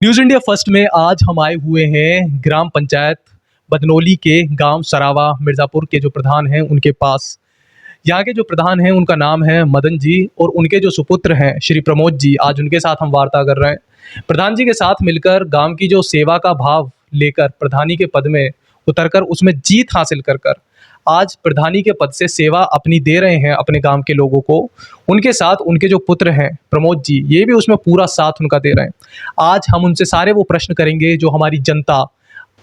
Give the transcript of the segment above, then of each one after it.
News India first में आज हम आए हुए हैं ग्राम पंचायत बदनौली के गांव सरावा मिर्ज़ापुर के जो प्रधान हैं उनके पास। यहाँ के जो प्रधान हैं उनका नाम है मदन जी और उनके जो सुपुत्र हैं श्री प्रमोद जी, आज उनके साथ हम वार्ता कर रहे हैं। प्रधान जी के साथ मिलकर गांव की जो सेवा का भाव लेकर प्रधानी के पद में उतरकर उसमें जीत हासिल कर कर आज प्रधानी के पद से सेवा अपनी दे रहे हैं अपने गांव के लोगों को। उनके साथ उनके जो पुत्र हैं प्रमोद जी, ये भी उसमें पूरा साथ उनका दे रहे हैं। आज हम उनसे सारे वो प्रश्न करेंगे जो हमारी जनता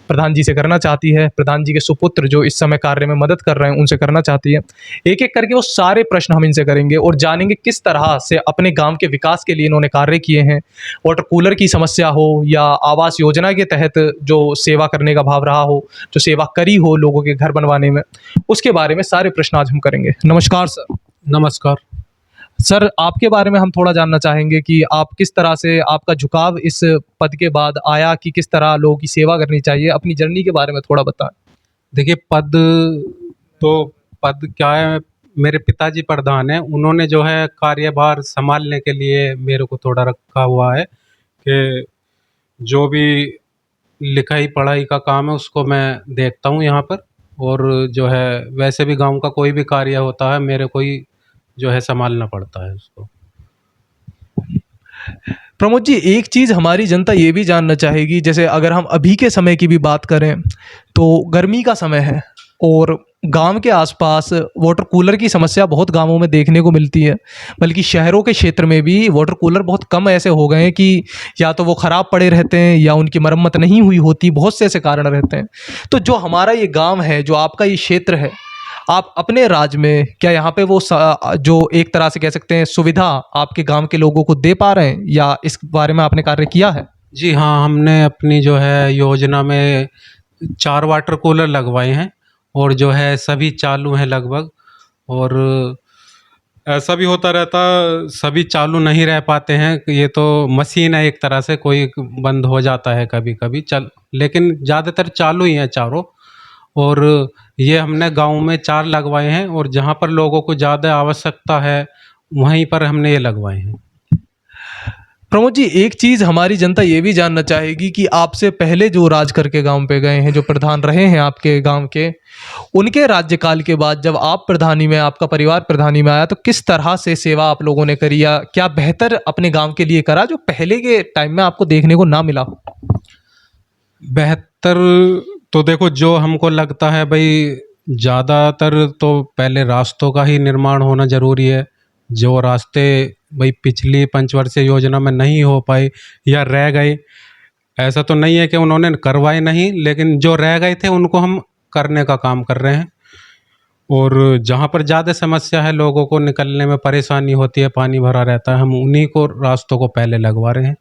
प्रधान जी से करना चाहती है, प्रधान जी के सुपुत्र जो इस समय कार्य में मदद कर रहे हैं उनसे करना चाहती है। एक-एक करके वो सारे प्रश्न हम इनसे करेंगे और जानेंगे किस तरह से अपने गाँव के विकास के लिए इन्होंने कार्य किए हैं। वाटर कूलर की समस्या हो या आवास योजना के तहत जो सेवा करने का भाव रहा हो, जो सेवा करी हो लोगों के घर बनवाने में, उसके बारे में सारे प्रश्न आज हम करेंगे। नमस्कार सर। नमस्कार। सर, आपके बारे में हम थोड़ा जानना चाहेंगे कि आप किस तरह से आपका झुकाव इस पद के बाद आया कि किस तरह लोगों की सेवा करनी चाहिए? अपनी जर्नी के बारे में थोड़ा बताएँ। देखिए तो पद क्या है, मेरे पिताजी प्रधान हैं, उन्होंने जो है कार्यभार सँभालने के लिए मेरे को थोड़ा रखा हुआ है कि जो भी लिखाई-पढ़ाई का काम है उसको मैं देखता हूँ यहाँ पर, और जो है वैसे भी गाँव का कोई भी कार्य होता है मेरे को ही जो है सँभालना पड़ता है उसको। प्रमोद जी, एक चीज़ हमारी जनता ये भी जानना चाहेगी, जैसे अगर हम अभी के समय की भी बात करें, तो गर्मी का समय है और गाँव के आसपास वाटर कूलर की समस्या बहुत गाँवों में देखने को मिलती है। बल्कि शहरों के क्षेत्र में भी वाटर कूलर बहुत कम ऐसे हो गए हैं कि या तो वो ख़राब पड़े रहते हैं या उनकी मरम्मत नहीं हुई होती, बहुत से ऐसे कारण रहते हैं। तो जो हमारा ये गाँव है, जो आपका ये क्षेत्र है, आप अपने राज्य में क्या यहाँ पे वो जो एक तरह से कह सकते हैं सुविधा आपके गांव के लोगों को दे पा रहे हैं या इस बारे में आपने कार्य किया है? जी हाँ, हमने अपनी जो है योजना में 4 वाटर कूलर लगवाए हैं, और जो है सभी चालू हैं लगभग। और ऐसा भी होता रहता, सभी चालू नहीं रह पाते हैं, ये तो मशीन है एक तरह से, कोई बंद हो जाता है कभी-कभी चल, लेकिन ज़्यादातर चालू ही हैं चारों। और ये हमने गाँव में 4 लगवाए हैं, और जहाँ पर लोगों को ज़्यादा आवश्यकता है, वहीं पर हमने ये लगवाए हैं। प्रमोद जी, एक चीज़ हमारी जनता ये भी जानना चाहेगी कि आपसे पहले जो राज करके गाँव पे गए हैं, जो प्रधान रहे हैं आपके गाँव के, उनके राज्यकाल के बाद जब आप प्रधानी में आपका परिवार प्रधानी में आया, तो किस तरह से सेवा आप लोगों ने करी या क्या बेहतर अपने गाँव के लिए करा, जो पहले के टाइम में आपको देखने को ना मिला हो? बेहतर तो देखो, जो हमको लगता है भई, ज़्यादातर तो पहले रास्तों का ही निर्माण होना ज़रूरी है। जो रास्ते भई पिछली पंचवर्षीय योजना में नहीं हो पाए या रह गए, ऐसा तो नहीं है कि उन्होंने करवाए नहीं, लेकिन जो रह गए थे उनको हम करने का काम कर रहे हैं। और जहाँ पर ज़्यादा समस्या है, लोगों को निकलने में परेशानी होती है, पानी भरा रहता है, हम उन्हीं को रास्तों को पहले लगवा रहे हैं।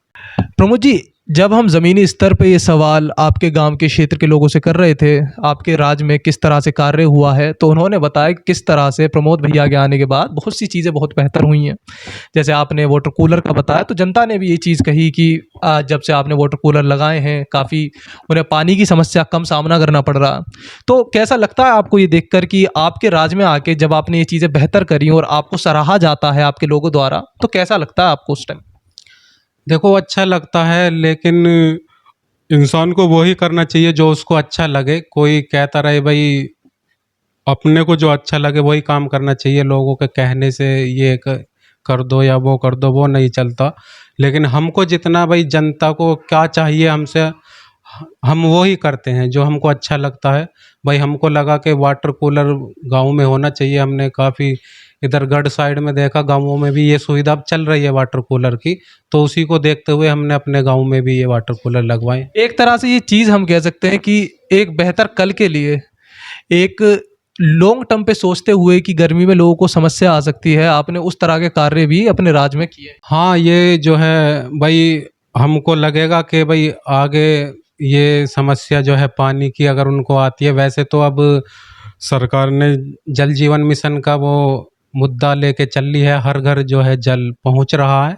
प्रमोद जी, जब हम ज़मीनी स्तर पे ये सवाल आपके गांव के क्षेत्र के लोगों से कर रहे थे, आपके राज्य में किस तरह से कार्य हुआ है, तो उन्होंने बताया कि किस तरह से प्रमोद भैया के आने के बाद बहुत सी चीज़ें बहुत बेहतर हुई हैं। जैसे आपने वाटर कूलर का बताया, तो जनता ने भी ये चीज़ कही कि जब से आपने वाटर कूलर लगाए हैं, काफ़ी उन्हें पानी की समस्या कम सामना करना पड़ रहा। तो कैसा लगता है आपको ये देखकर कि आपके राज्य में आके जब आपने ये चीज़ें बेहतर करी और आपको सराहा जाता है आपके लोगों द्वारा, तो कैसा लगता है आपको उस टाइम? देखो, अच्छा लगता है, लेकिन इंसान को वो ही करना चाहिए जो उसको अच्छा लगे। कोई कहता रहे भई, अपने को जो अच्छा लगे वही काम करना चाहिए। लोगों के कहने से ये कर दो या वो कर दो, वो नहीं चलता। लेकिन हमको जितना भई जनता को क्या चाहिए हमसे, हम वो ही करते हैं जो हमको अच्छा लगता है। भाई हमको लगा कि वाटर कूलर गाँव में होना चाहिए। हमने काफ़ी इधर गढ़ साइड में देखा, गाँवों में भी ये सुविधा अब चल रही है वाटर कूलर की, तो उसी को देखते हुए हमने अपने गाँव में भी ये वाटर कूलर लगवाए। एक तरह से ये चीज़ हम कह सकते हैं कि एक बेहतर कल के लिए, एक लॉन्ग टर्म पे सोचते हुए कि गर्मी में लोगों को समस्या आ सकती है, आपने उस तरह के कार्य भी अपने राज्य में किए। हाँ, ये जो है भई, हमको लगेगा कि भई आगे ये समस्या जो है पानी की अगर उनको आती है, वैसे तो अब सरकार ने जल जीवन मिशन का वो मुद्दा लेके चल ली है, हर घर जो है जल पहुँच रहा है।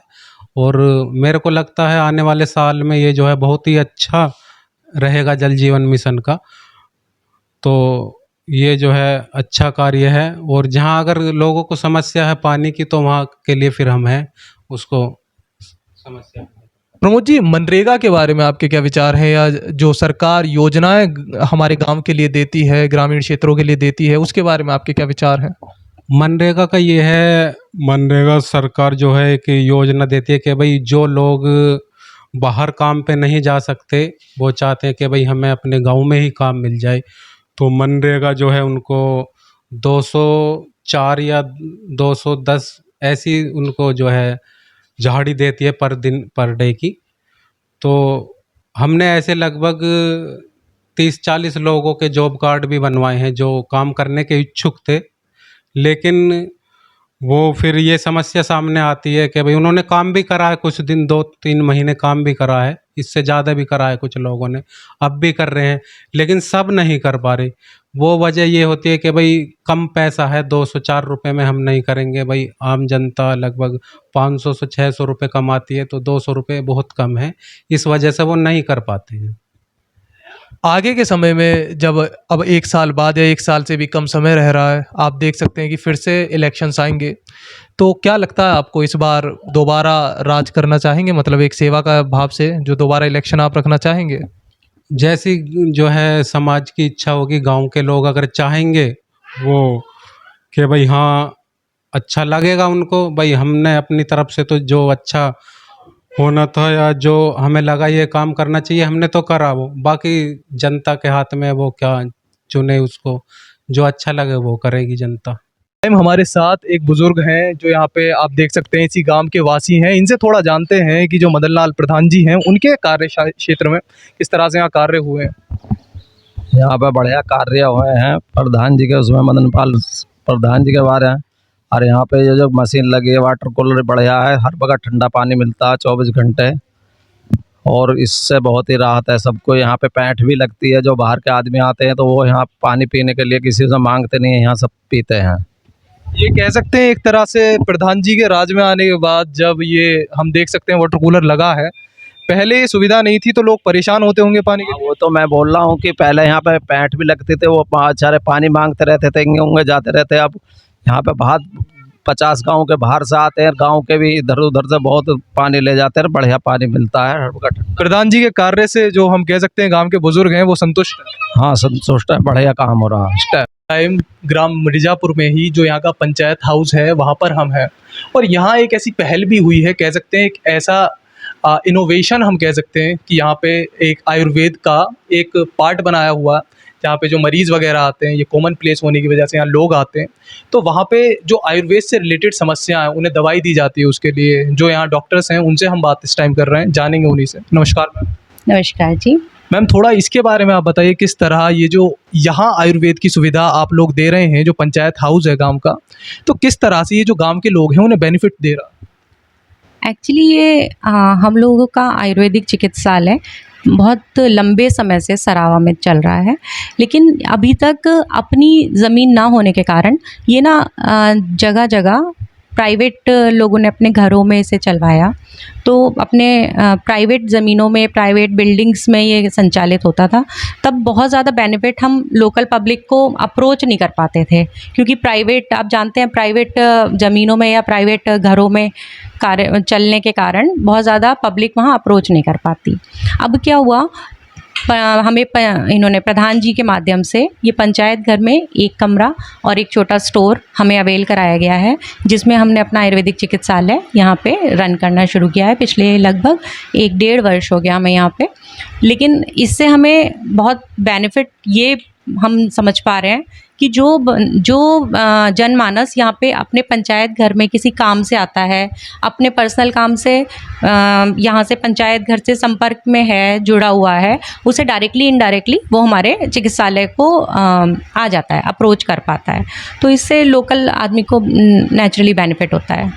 और मेरे को लगता है आने वाले साल में ये जो है बहुत ही अच्छा रहेगा जल जीवन मिशन का। तो ये जो है अच्छा कार्य है, और जहाँ अगर लोगों को समस्या है पानी की, तो वहाँ के लिए फिर हम हैं उसको समस्या। प्रमोद जी, मनरेगा के बारे में आपके क्या विचार हैं, या जो सरकार योजनाएं हमारे गांव के लिए देती है, ग्रामीण क्षेत्रों के लिए देती है, उसके बारे में आपके क्या विचार हैं? मनरेगा का ये है, मनरेगा सरकार जो है एक योजना देती है कि भाई जो लोग बाहर काम पे नहीं जा सकते, वो चाहते हैं कि भाई हमें अपने गांव में ही काम मिल जाए। तो मनरेगा जो है उनको 204 या 210 ऐसी उनको जो है झाड़ी देती है पर दिन पर डे की। तो हमने ऐसे लगभग 30-40 लोगों के जॉब कार्ड भी बनवाए हैं जो काम करने के इच्छुक थे, लेकिन वो फिर ये समस्या सामने आती है कि भाई उन्होंने काम भी करा है कुछ दिन, 2-3 महीने काम भी करा है, इससे ज़्यादा भी करा है कुछ लोगों ने, अब भी कर रहे हैं, लेकिन सब नहीं कर पा रहे। वो वजह ये होती है कि भाई कम पैसा है, 204 रुपये में हम नहीं करेंगे। भाई आम जनता लगभग 500 से 600 रुपये कमाती है, तो 200 रुपये बहुत कम है, इस वजह से वो नहीं कर पाते हैं। आगे के समय में जब अब 1 साल बाद या 1 साल से भी कम समय रह रहा है, आप देख सकते हैं कि फिर से इलेक्शंस आएँगे, तो क्या लगता है आपको, इस बार दोबारा राज करना चाहेंगे? मतलब एक सेवा का भाव से जो दोबारा इलेक्शन आप रखना चाहेंगे? जैसी जो है समाज की इच्छा होगी, गांव के लोग अगर चाहेंगे वो कि भाई हाँ अच्छा लगेगा उनको, भाई हमने अपनी तरफ से तो जो अच्छा होना था या जो हमें लगा ये काम करना चाहिए हमने तो करा, वो बाकी जनता के हाथ में, वो क्या चुने, उसको जो अच्छा लगे वो करेगी जनता। टाइम हमारे साथ एक बुजुर्ग हैं जो यहाँ पे आप देख सकते हैं इसी गांव के वासी हैं। इनसे थोड़ा जानते हैं कि जो मदन लाल प्रधान जी हैं उनके कार्य क्षेत्र में किस तरह से यहाँ कार्य हुए हैं। यहाँ पे बढ़िया कार्य हुए हैं प्रधान जी के, उसमें मदन पाल प्रधान जी के बारे हैं। और यहाँ पे ये जो मशीन लगी है वाटर कूलर बढ़िया है, हर जगह ठंडा पानी मिलता है 24 घंटे, और इससे बहुत ही राहत है सबको। यहाँ पे पैंठ भी लगती है, जो बाहर के आदमी आते हैं तो वो यहाँ पानी पीने के लिए किसी से मांगते नहीं है, यहाँ सब पीते हैं। ये कह सकते हैं एक तरह से प्रधान जी के राज में आने के बाद जब ये हम देख सकते हैं वाटर कूलर लगा है, पहले ये सुविधा नहीं थी तो लोग परेशान होते होंगे पानी के लिए। वो तो मैं बोल रहा हूँ कि पहले यहाँ पे पैंठ भी लगते थे, वो बेचारे पानी मांगते रहते थे, इंगे उंगे जाते रहते। अब यहाँ पे बहुत 50 गांव के बाहर से आते हैं, गांव के भी इधर उधर से बहुत पानी ले जाते हैं, बढ़िया पानी मिलता है हर जगह। प्रधान जी के कार्य से जो हम कह सकते हैं गांव के बुजुर्ग हैं वो संतुष्ट हैं। हाँ संतुष्ट है, बढ़िया काम हो रहा है। टाइम ग्राम मिर्जापुर में ही जो यहाँ का पंचायत हाउस है वहाँ पर हम हैं, और यहाँ एक ऐसी पहल भी हुई है, कह सकते हैं एक ऐसा इनोवेशन हम कह सकते हैं कि यहाँ पे एक आयुर्वेद का एक पार्ट बनाया हुआ, जहाँ पे जो मरीज़ वगैरह आते हैं, ये कॉमन प्लेस होने की वजह से यहाँ लोग आते हैं, तो वहाँ पे जो आयुर्वेद से रिलेटेड समस्या है उन्हें दवाई दी जाती है। उसके लिए जो यहाँ डॉक्टर्स हैं उनसे हम बात इस टाइम कर रहे हैं, जानेंगे उन्हीं से। नमस्कार मैम। नमस्कार जी। मैम थोड़ा इसके बारे में आप बताइए, किस तरह ये जो यहाँ आयुर्वेद की सुविधा आप लोग दे रहे हैं, जो पंचायत हाउस है गांव का, तो किस तरह से ये जो गांव के लोग हैं उन्हें बेनिफिट दे रहा है? एक्चुअली ये हम लोगों का आयुर्वेदिक चिकित्सालय बहुत लंबे समय से सरावा में चल रहा है, लेकिन अभी तक अपनी ज़मीन ना होने के कारण ये ना जगह जगह प्राइवेट लोगों ने अपने घरों में इसे चलवाया। तो अपने प्राइवेट ज़मीनों में, प्राइवेट बिल्डिंग्स में ये संचालित होता था। तब बहुत ज़्यादा बेनिफिट हम लोकल पब्लिक को अप्रोच नहीं कर पाते थे, क्योंकि प्राइवेट, आप जानते हैं, प्राइवेट ज़मीनों में या प्राइवेट घरों में कार्य चलने के कारण बहुत ज़्यादा पब्लिक वहाँ अप्रोच नहीं कर पाती। अब क्या हुआ, हमें इन्होंने प्रधान जी के माध्यम से ये पंचायत घर में एक कमरा और एक छोटा स्टोर हमें अवेल कराया गया है, जिसमें हमने अपना आयुर्वेदिक चिकित्सालय यहाँ पे रन करना शुरू किया है। पिछले लगभग 1-1.5 वर्ष हो गया हमें यहाँ पे, लेकिन इससे हमें बहुत बेनिफिट ये हम समझ पा रहे हैं कि जो जनमानस यहाँ पे अपने पंचायत घर में किसी काम से आता है, अपने पर्सनल काम से यहाँ से पंचायत घर से संपर्क में है, जुड़ा हुआ है, उसे डायरेक्टली इनडायरेक्टली वो हमारे चिकित्सालय को आ जाता है, अप्रोच कर पाता है। तो इससे लोकल आदमी को नेचुरली बेनिफिट होता है।